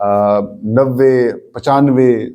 90, 95,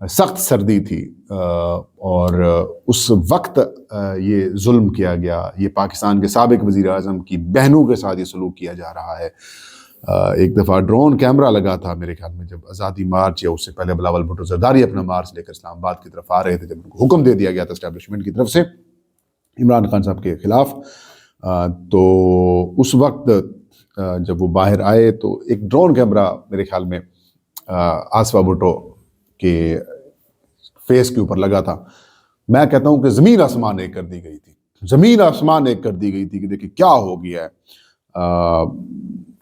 سخت سردی تھی اور اس وقت یہ ظلم کیا گیا، یہ پاکستان کے سابق وزیر اعظم کی بہنوں کے ساتھ یہ سلوک کیا جا رہا ہے۔ ایک دفعہ ڈرون کیمرہ لگا تھا میرے خیال میں، جب آزادی مارچ یا اس سے پہلے بلاول بھٹو زرداری اپنا مارچ لے کر اسلام آباد کی طرف آ رہے تھے، جب ان کو حکم دے دیا گیا تھا اسٹیبلشمنٹ کی طرف سے عمران خان صاحب کے خلاف، تو اس وقت جب وہ باہر آئے تو ایک ڈرون کیمرہ میرے خیال میں آصفہ بھٹو کے فیس کے اوپر لگا تھا۔ میں کہتا ہوں کہ زمین آسمان ایک کر دی گئی تھی، زمین آسمان ایک کر دی گئی تھی کہ دیکھیں کیا ہو گیا ہے،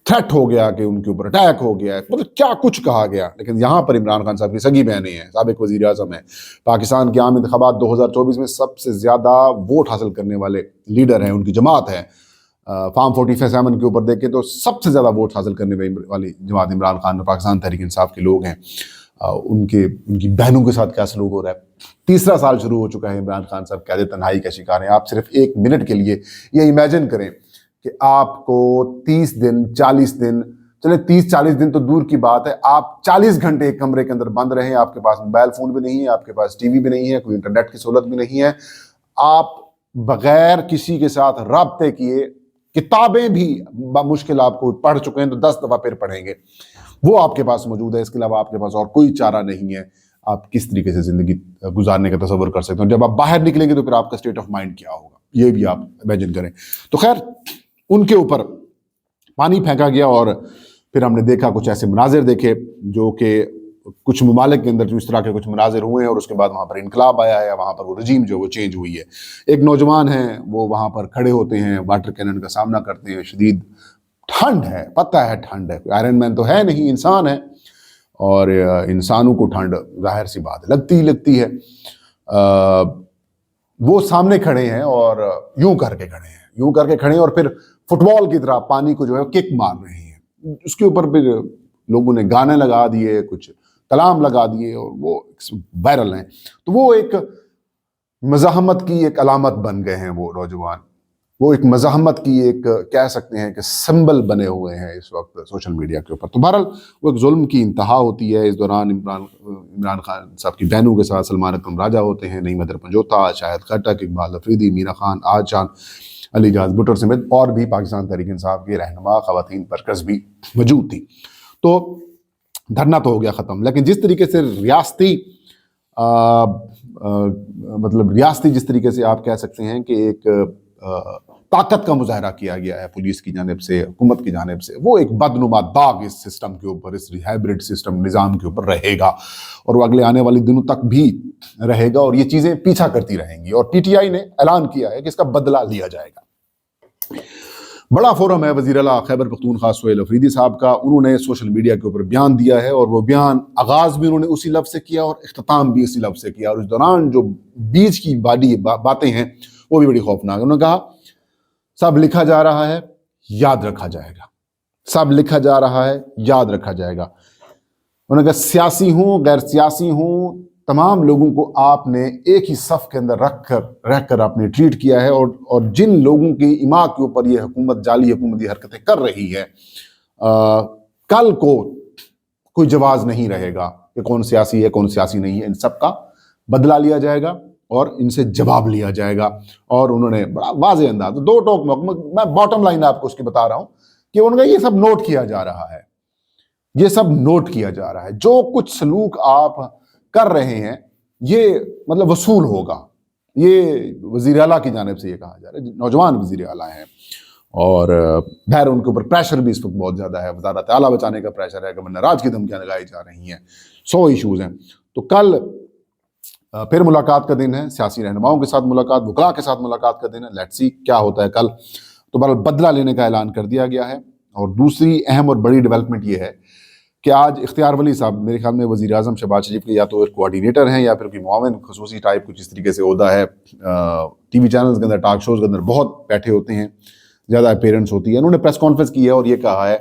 تھریٹ ہو گیا کہ ان کے اوپر اٹیک ہو گیا ہے، مطلب کیا کچھ کہا گیا۔ لیکن یہاں پر عمران خان صاحب کی سگی بہنیں ہیں، سابق وزیر اعظم ہیں، پاکستان کے عام انتخابات 2024 میں سب سے زیادہ ووٹ حاصل کرنے والے لیڈر ہیں، ان کی جماعت ہے۔ فارم 47 کے اوپر دیکھیں تو سب سے زیادہ ووٹ حاصل کرنے والی جماعت عمران خان اور پاکستان تحریک انصاف کے لوگ ہیں۔ ان کی بہنوں کے ساتھ کیا سلوک ہو رہا ہے۔ تیسرا سال شروع ہو چکا ہے، عمران خان صاحب قید تنہائی کا شکار ہیں۔ آپ صرف 1 منٹ کے لیے یہ امیجن کریں کہ آپ کو 30 دن 40 دن، چلے 30-40 دن تو دور کی بات ہے، آپ 40 گھنٹے ایک کمرے کے اندر بند رہیں، آپ کے پاس موبائل فون بھی نہیں ہے، آپ کے پاس ٹی وی بھی نہیں ہے، کوئی انٹرنیٹ کی سہولت بھی نہیں ہے، آپ بغیر کسی کے ساتھ رابطے کیے کتابیں بھی مشکل آپ کو پڑھ چکے ہیں تو 10 دفعہ پھر پڑھیں گے، وہ آپ کے پاس موجود ہے۔ اس کے علاوہ آپ کے پاس اور کوئی چارہ نہیں ہے۔ آپ کس طریقے سے زندگی گزارنے کا تصور کر سکتے ہیں؟ جب آپ باہر نکلیں گے تو پھر آپ کا اسٹیٹ آف مائنڈ کیا ہوگا، یہ بھی آپ امیجن کریں۔ تو خیر، ان کے اوپر پانی پھینکا گیا اور پھر ہم نے دیکھا کچھ ایسے مناظر دیکھے جو کہ کچھ ممالک کے اندر جو اس طرح کے کچھ مناظر ہوئے ہیں، اور اس کے بعد وہاں پر انقلاب آیا ہے، وہاں پر وہ رجیم جو وہ چینج ہوئی ہے۔ ایک نوجوان ہیں، وہ وہاں پر کھڑے ہوتے ہیں، واٹر کینن کا سامنا کرتے ہیں، شدید ٹھنڈ ہے، پتہ ہے ٹھنڈ ہے، آئرن مین تو ہے نہیں، انسان ہے، اور انسانوں کو ٹھنڈ ظاہر سی بات لگتی ہے۔ وہ سامنے کھڑے ہیں اور یوں کر کے کھڑے ہیں اور پھر فٹ بال کی طرح پانی کو جو ہے کک مار رہے ہیں۔ اس کے اوپر پھر لوگوں نے گانے لگا دیے، کچھ کلام لگا دیے، اور وہ وائرل ہیں۔ تو وہ ایک مزاحمت کی ایک علامت بن گئے ہیں وہ نوجوان، وہ ایک مزاحمت کی ایک کہہ سکتے ہیں کہ سمبل بنے ہوئے ہیں اس وقت سوشل میڈیا کے اوپر۔ تو بہرحال وہ ایک ظلم کی انتہا ہوتی ہے۔ اس دوران عمران خان صاحب کی بہنوں کے ساتھ سلمان اکرم راجہ ہوتے ہیں، نعیم حیدر پنجوتا، شاہد خٹک، اقبال افریدی، میرا خان، آج جان، علی جہاز بٹر سمیت اور بھی پاکستان تحریک انصاف کے رہنما خواتین برکز بھی موجود تھی۔ تو دھرنا تو ہو گیا ختم، لیکن جس طریقے سے ریاستی جس طریقے سے آپ کہہ سکتے ہیں کہ ایک طاقت کا مظاہرہ کیا گیا ہے پولیس کی جانب سے، حکومت کی جانب سے، وہ ایک بدنما داغ اس سسٹم کے اوپر، اس ہائبرڈ سسٹم نظام کے اوپر رہے گا، اور وہ اگلے آنے والی دنوں تک بھی رہے گا، اور یہ چیزیں پیچھا کرتی رہیں گی۔ اور پی ٹی آئی نے اعلان کیا ہے کہ اس کا بدلہ لیا جائے گا۔ بڑا فورم ہے وزیر اعلیٰ خیبر پختونخوا سہیل افریدی صاحب کا، انہوں نے سوشل میڈیا کے اوپر بیان دیا ہے، اور وہ بیان آغاز بھی انہوں نے اسی لفظ سے کیا اور اختتام بھی اسی لفظ سے کیا، اور اس دوران جو بیچ کی باتیں ہیں وہ بھی بڑی خوفناک۔ انہوں نے کہا سب لکھا جا رہا ہے، یاد رکھا جائے گا، سب لکھا جا رہا ہے، یاد رکھا جائے گا۔ انہوں نے کہا سیاسی ہوں غیر سیاسی ہوں، تمام لوگوں کو آپ نے ایک ہی صف کے اندر رہ کر آپ نے ٹریٹ کیا ہے، اور جن لوگوں کی ایما کے اوپر یہ حکومت جعلی حکومتی حرکتیں کر رہی ہے، کل کو کوئی جواز نہیں رہے گا کہ کون سیاسی ہے کون سیاسی نہیں ہے، ان سب کا بدلہ لیا جائے گا اور ان سے جواب لیا جائے گا۔ اور انہوں نے بڑا واضح انداز، دو ٹوک میں باٹم لائن آپ کو اس کی بتا رہا ہوں کہ انہوں نے یہ سب نوٹ کیا جا رہا ہے، یہ سب نوٹ کیا جا رہا ہے، جو کچھ سلوک آپ کر رہے ہیں یہ مطلب وصول ہوگا۔ یہ وزیر اعلیٰ کی جانب سے یہ کہا جا رہا ہے، نوجوان وزیر اعلیٰ ہیں، اور بہر ان کے اوپر پریشر بھی اس وقت بہت زیادہ ہے، وزارت اعلیٰ بچانے کا پریشر ہے، گورنر راج کی دھمکیاں لگائی جا رہی ہیں، 100 ایشوز ہیں۔ تو کل پھر ملاقات کا دن ہے، سیاسی رہنماؤں کے ساتھ ملاقات، وکلاء کے ساتھ ملاقات کا دن ہے، لیٹس سی کیا ہوتا ہے کل۔ تو بہرحال بدلہ لینے کا اعلان کر دیا گیا ہے۔ اور دوسری اہم اور بڑی ڈیولپمنٹ یہ ہے کہ آج اختیار ولی صاحب، میرے خیال میں وزیر اعظم شہباز شریف کے یا تو ایک کوآرڈینیٹر ہیں یا پھر کوئی معاون خصوصی ٹائپ کچھ اس طریقے سے عہدہ ہے، ٹی وی چینلز کے اندر، ٹاک شوز کے اندر بہت بیٹھے ہوتے ہیں، زیادہ اپیرنس ہوتی ہے۔ انہوں نے پریس کانفرنس کی ہے اور یہ کہا ہے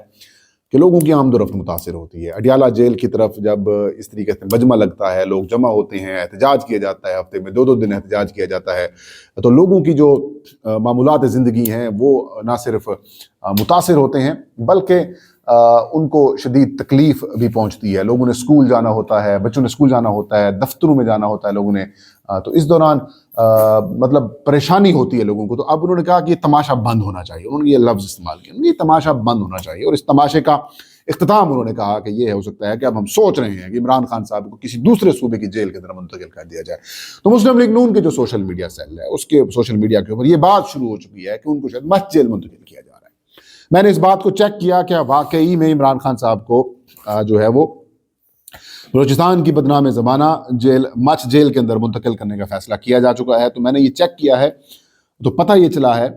کہ لوگوں کی آمد و رفت متاثر ہوتی ہے۔ اڈیالہ جیل کی طرف جب اس طریقے سے مجمع لگتا ہے، لوگ جمع ہوتے ہیں، احتجاج کیا جاتا ہے، ہفتے میں 2 دن احتجاج کیا جاتا ہے، تو لوگوں کی جو معمولات زندگی ہیں وہ نہ صرف متاثر ہوتے ہیں بلکہ ان کو شدید تکلیف بھی پہنچتی ہے. لوگوں نے اسکول جانا ہوتا ہے, بچوں نے اسکول جانا ہوتا ہے, دفتروں میں جانا ہوتا ہے لوگوں نے, تو اس دوران مطلب پریشانی ہوتی ہے لوگوں کو. تو اب انہوں نے کہا کہ یہ تماشا بند ہونا چاہیے. انہوں نے یہ لفظ استعمال کیا, یہ تماشا بند ہونا چاہیے. اور اس تماشے کا اختتام انہوں نے کہا کہ یہ ہو سکتا ہے کہ اب ہم سوچ رہے ہیں کہ عمران خان صاحب کو کسی دوسرے صوبے کی جیل کے اندر منتقل کر دیا جائے. تو مسلم لیگ نون کے جو سوشل میڈیا سیل ہے, اس کے سوشل میڈیا کے اوپر یہ بات شروع ہو چکی ہے کہ ان کو شاید مت جیل منتقل کیا جا رہا ہے. میں نے اس بات کو چیک کیا کہ واقعی میں عمران خان صاحب کو جو ہے وہ بلوچستان کی بدنام زمانہ جیل مچ جیل کے اندر منتقل کرنے کا فیصلہ کیا جا چکا ہے. تو میں نے یہ چیک کیا ہے تو پتہ یہ چلا ہے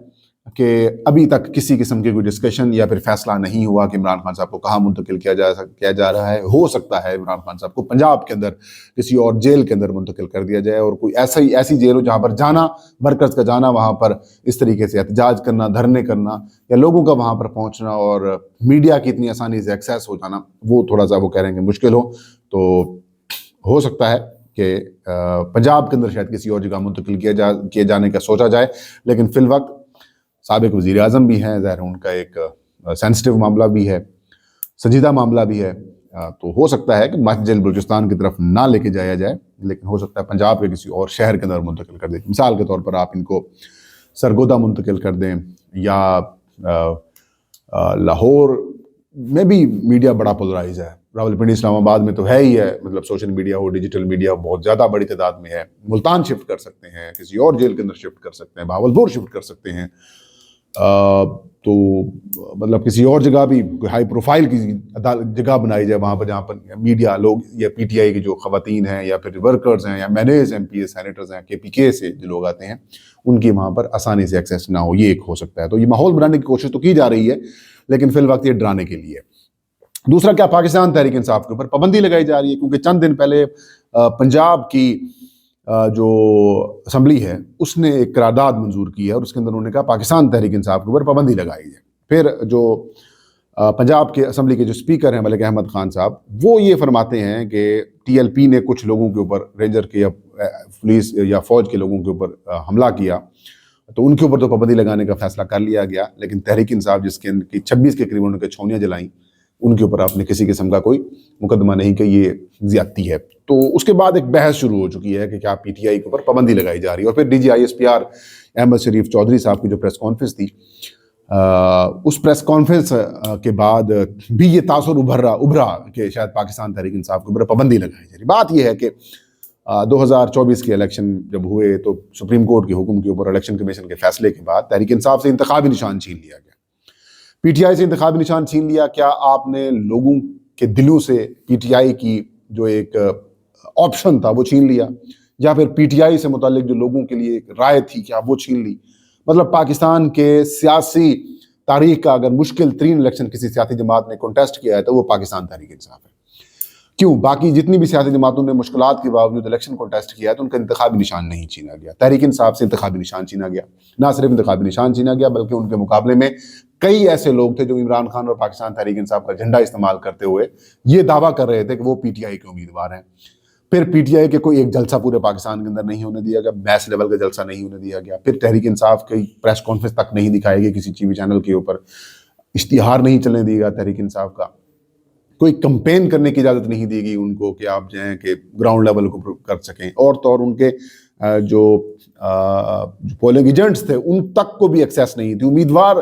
کہ ابھی تک کسی قسم کی کوئی ڈسکشن یا پھر فیصلہ نہیں ہوا کہ عمران خان صاحب کو کہاں منتقل کیا جا رہا ہے. ہو سکتا ہے عمران خان صاحب کو پنجاب کے اندر کسی اور جیل کے اندر منتقل کر دیا جائے, اور کوئی ایسی جیل ہو جہاں پر جانا, ورکرز کا جانا, وہاں پر اس طریقے سے احتجاج کرنا, دھرنے کرنا, یا لوگوں کا وہاں پر پہنچنا اور میڈیا کی اتنی آسانی سے ایکسیس ہو جانا, وہ تھوڑا سا وہ کہہ رہے ہیں کہ مشکل ہو. تو ہو سکتا ہے کہ پنجاب کے اندر شاید کسی اور جگہ منتقل کیے جانے کا سوچا جائے. لیکن فی الوقت سابق وزیر اعظم بھی ہیں, ظاہر ان کا ایک سینسٹیو معاملہ بھی ہے, سنجیدہ معاملہ بھی ہے. تو ہو سکتا ہے کہ مچ جیل بلوچستان کی طرف نہ لے کے جایا جائے, لیکن ہو سکتا ہے پنجاب کے کسی اور شہر کے اندر منتقل کر دیں. مثال کے طور پر آپ ان کو سرگودا منتقل کر دیں, یا لاہور میں بھی میڈیا بڑا پولرائز ہے. راولپنڈی اسلام آباد میں تو ہے ہی ہے, مطلب سوشل میڈیا ہو, ڈیجیٹل میڈیا بہت زیادہ بڑی تعداد میں ہے. ملتان شفٹ کر سکتے ہیں, کسی اور جیل کے اندر شفٹ کر سکتے ہیں, بہاولپور شفٹ کر سکتے ہیں. تو مطلب کسی اور جگہ بھی ہائی پروفائل کی جگہ بنائی جائے وہاں پر, جہاں پر میڈیا لوگ یا پی ٹی آئی کی جو خواتین ہیں, یا پھر ورکرز ہیں, یا مینیز ایم پی اے سینیٹرز ہیں, کے پی کے سے جو لوگ آتے ہیں, ان کی وہاں پر آسانی سے ایکسیس نہ ہو, یہ ایک ہو سکتا ہے. تو یہ ماحول بنانے کی کوشش تو کی جا رہی ہے, لیکن فی الوقت یہ ڈرانے کے لیے. دوسرا کیا, پاکستان تحریک انصاف کے اوپر پابندی لگائی جا رہی ہے, کیونکہ چند دن پہلے پنجاب کی جو اسمبلی ہے اس نے ایک قرارداد منظور کی ہے, اور اس کے اندر انہوں نے کہا پاکستان تحریک انصاف کے اوپر پابندی لگائی ہے. پھر جو پنجاب کے اسمبلی کے جو اسپیکر ہیں ملک احمد خان صاحب, وہ یہ فرماتے ہیں کہ ٹی ایل پی نے کچھ لوگوں کے اوپر, رینجر کے یا پولیس یا فوج کے لوگوں کے اوپر حملہ کیا, تو ان کے اوپر تو پابندی لگانے کا فیصلہ کر لیا گیا. لیکن تحریک انصاف جس کے 26 کے قریب انہوں نے چھونیاں جلائیں, ان کے اوپر آپ نے کسی قسم کا کوئی مقدمہ نہیں کہ یہ زیادتی ہے. تو اس کے بعد ایک بحث شروع ہو چکی ہے کہ کیا پی ٹی آئی کے اوپر پابندی لگائی جا رہی ہے. اور پھر D G I S P R Ahmad Sharif Chaudhry صاحب کی جو پریس کانفرنس تھی, اس پریس کانفرنس کے بعد بھی یہ تاثر ابھرا کہ شاید پاکستان تحریک انصاف کے اوپر پابندی لگائی جا رہی. بات یہ ہے کہ 2024 کے الیکشن جب ہوئے تو سپریم کورٹ کے حکم کے اوپر, الیکشن کمیشن کے فیصلے کے بعد تحریک انصاف سے انتخابی نشان چھین لیا گیا, پی ٹی آئی سے انتخابی نشان چھین لیا. کیا آپ نے لوگوں کے دلوں سے پی ٹی آئی کی جو ایک آپشن تھا وہ چھین لیا, یا پھر پی ٹی آئی سے متعلق جو لوگوں کے لیے ایک رائے تھی کیا وہ چھین لی؟ مطلب پاکستان کے سیاسی تاریخ کا اگر مشکل ترین الیکشن کسی سیاسی جماعت نے کنٹیسٹ کیا ہے تو وہ پاکستان تحریک انصاف ہے. کیوں؟ باقی جتنی بھی سیاسی جماعتوں نے مشکلات کے باوجود الیکشن کنٹیسٹ کیا ہے تو ان کا انتخابی نشان نہیں چھینا گیا. تحریک انصاف سے انتخابی نشان چھینا گیا. نہ صرف انتخابی نشان چھینا گیا بلکہ ان کے مقابلے میں کئی ایسے لوگ تھے جو عمران خان اور پاکستان تحریک انصاف کا جھنڈا استعمال کرتے ہوئے یہ دعویٰ کر رہے تھے کہ وہ پی ٹی آئی کے امیدوار ہیں. پھر پی ٹی آئی کے کوئی ایک جلسہ پورے پاکستان کے اندر نہیں ہونے دیا گیا, میس لیول کا جلسہ نہیں ہونے دیا گیا. پھر تحریک انصاف کی پریس کانفرنس تک نہیں دکھائی گئی کسی ٹی وی چینل کے اوپر, اشتہار نہیں چلنے دیا گیا تحریک انصاف کا, کوئی کمپین کرنے کی اجازت نہیں دی گئی ان کو کہ آپ جائیں کہ گراؤنڈ لیول کو کر سکیں. اور تو اور ان کے جو پولنگ ایجنٹس تھے ان تک کو بھی ایکسیس نہیں تھی. امیدوار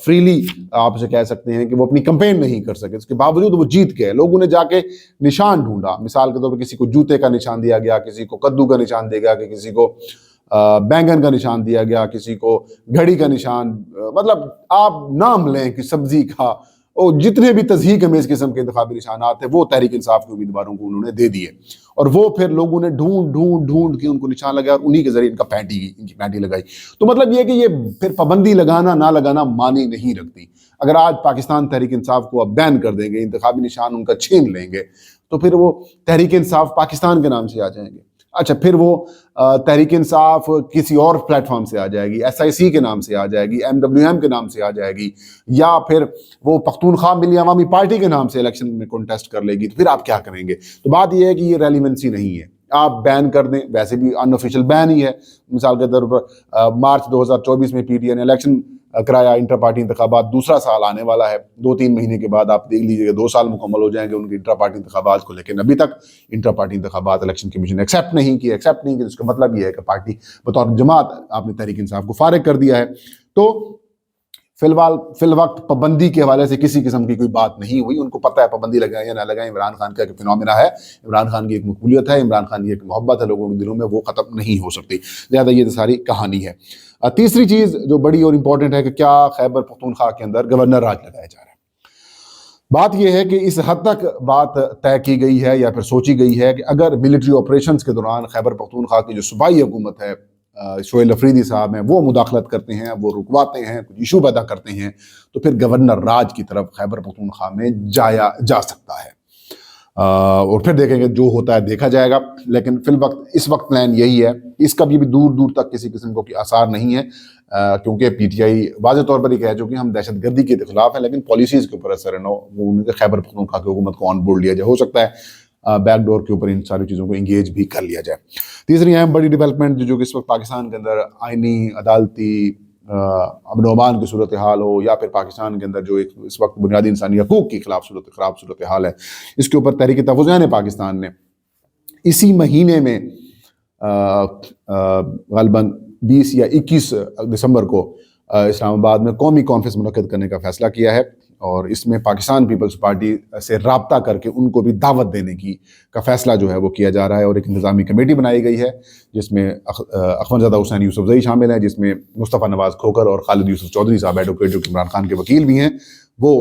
فریلی آپ سے کہہ سکتے ہیں کہ وہ اپنی کمپین نہیں کر سکے, اس کے باوجود وہ جیت گئے. لوگوں نے جا کے نشان ڈھونڈا, مثال کے طور پر کسی کو جوتے کا نشان دیا گیا, کسی کو کدو کا نشان دیا گیا, کہ کسی کو بینگن کا نشان دیا گیا, کسی کو گھڑی کا نشان, مطلب آپ نام لیں کہ سبزی کا, اور جتنے بھی تضحیک امیز قسم کے انتخابی نشانات ہیں وہ تحریک انصاف کے امیدواروں کو انہوں نے دے دیے. اور وہ پھر لوگوں نے ڈھونڈ کے ان کو نشان لگایا, اور انہی کے ذریعے ان کی پینٹی لگائی. تو مطلب یہ کہ یہ پھر پابندی لگانا نہ لگانا معنی نہیں رکھتی. اگر آج پاکستان تحریک انصاف کو اب بین کر دیں گے, انتخابی نشان ان کا چھین لیں گے, تو پھر وہ تحریک انصاف پاکستان کے نام سے آ جائیں گے. اچھا, پھر وہ تحریک انصاف کسی اور پلیٹ فارم سے آ جائے گی, ایس آئی سی کے نام سے آ جائے گی, ایم ڈبلیو ایم کے نام سے آ جائے گی, یا پھر وہ پختونخوا ملی عوامی پارٹی کے نام سے الیکشن میں کنٹیسٹ کر لے گی. تو پھر آپ کیا کریں گے؟ تو بات یہ ہے کہ یہ ریلیونسی نہیں ہے. آپ بین کر دیں, ویسے بھی ان آفیشیل بین ہی ہے. مثال کے طور پر مارچ 2024 میں پی ٹی آئی نے الیکشن کرایا انٹر پارٹی انتخابات، دوسرا سال آنے والا ہے، 2-3 مہینے کے بعد آپ دیکھ لیجیے کہ 2 سال مکمل ہو جائیں گے ان کے انٹر پارٹی انتخابات کو، لیکن ابھی تک انٹر پارٹی انتخابات الیکشن کمیشن ایکسیپٹ نہیں کی، جس کا مطلب یہ ہے کہ پارٹی بطور جماعت آپ نے تحریک انصاف کو فارغ کر دیا ہے۔ تو فی الوقت پابندی کے حوالے سے کسی قسم کی کوئی بات نہیں ہوئی، ان کو پتہ ہے پابندی لگائیں یا نہ لگائیں، عمران خان کا ایک فنومینا ہے، عمران خان کی ایک مقبولیت ہے، عمران خان کی ایک محبت ہے لوگوں کے دلوں میں، وہ ختم نہیں ہو سکتی، لہٰذا یہ ساری کہانی ہے۔ تیسری چیز جو بڑی اور امپورٹنٹ ہے کہ کیا خیبر پختونخوا کے اندر گورنر راج لگایا جا رہا ہے۔ بات یہ ہے کہ اس حد تک بات طے کی گئی ہے یا پھر سوچی گئی ہے کہ اگر ملٹری آپریشنز کے دوران خیبر پختونخوا کی جو صوبائی حکومت ہے، شعیب افریدی صاحب ہیں، وہ مداخلت کرتے ہیں، وہ رکواتے ہیں، کچھ ایشو پیدا کرتے ہیں، تو پھر گورنر راج کی طرف خیبر پختونخوا میں جایا جا سکتا ہے، اور پھر دیکھیں گے جو ہوتا ہے دیکھا جائے گا۔ لیکن فی الوقت اس وقت پلان یہی ہے، اس کا بھی دور دور تک کسی قسم کو آثار نہیں ہے، کیونکہ پی ٹی آئی واضح طور پر یہ کہہ چکی ہم دہشت گردی کے خلاف ہیں، لیکن پالیسیز کے اوپر اثر ہے، وہ ان کے خیبر پختونخوا کی حکومت کو آن بورڈ لیا جائے، ہو سکتا ہے بیک ڈور کے اوپر ان ساری چیزوں کو انگیج بھی کر لیا جائے۔ تیسری اہم بڑی ڈیولپمنٹ جو کہ اس وقت پاکستان کے اندر آئینی عدالتی امن و امان کی صورتحال ہو، یا پھر پاکستان کے اندر جو اس وقت بنیادی انسانی حقوق کی خراب صورتحال ہے، اس کے اوپر تحریک تحفظ پاکستان نے اسی مہینے میں غالباً 20 یا 21 دسمبر کو اسلام آباد میں قومی کانفرنس منعقد کرنے کا فیصلہ کیا ہے، اور اس میں پاکستان پیپلز پارٹی سے رابطہ کر کے ان کو بھی دعوت دینے کا فیصلہ جو ہے وہ کیا جا رہا ہے، اور ایک انتظامی کمیٹی بنائی گئی ہے جس میں اخونزادہ حسین یوسفزئی شامل ہیں، جس میں مصطفیٰ نواز کھوکر اور خالد یوسف چودھری صاحب ایڈوکیٹ جو کہ عمران خان کے وکیل بھی ہیں وہ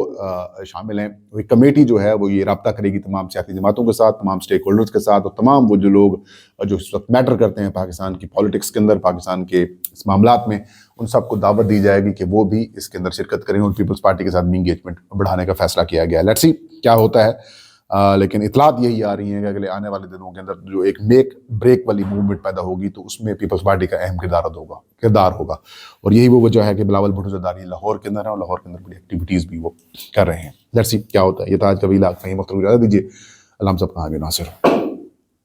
شامل ہیں۔ وہ کمیٹی جو ہے وہ یہ رابطہ کرے گی تمام سیاسی جماعتوں کے ساتھ، تمام سٹیک ہولڈرز کے ساتھ، اور تمام وہ جو لوگ جو اس وقت میٹر کرتے ہیں پاکستان کی پالیٹکس کے اندر، پاکستان کے اس معاملات میں، ان سب کو دعوت دی جائے گی کہ وہ بھی اس کے اندر شرکت کریں، اور پیپلز پارٹی کے ساتھ بھی انگیجمنٹ بڑھانے کا فیصلہ کیا گیا ہے۔ لیٹس سی کیا ہوتا ہے، لیکن اطلاعات یہی آ رہی ہیں کہ اگلے آنے والے دنوں کے اندر جو ایک میک بریک والی موومنٹ پیدا ہوگی تو اس میں پیپلز پارٹی کا اہم کردار ہوگا، اور یہی وہ وجہ ہے کہ بلاول بھٹو زرداری لاہور کے اندر ہے، اور لاہور کے اندر بڑی ایکٹیویٹیز بھی وہ کر رہے ہیں۔ لیٹس سی کیا ہوتا ہے۔ یہ تھا آج کا ویلاگ، فہیم اختر کو اجازت دیجیے، اللہ ہم سب کا حامی ناصر۔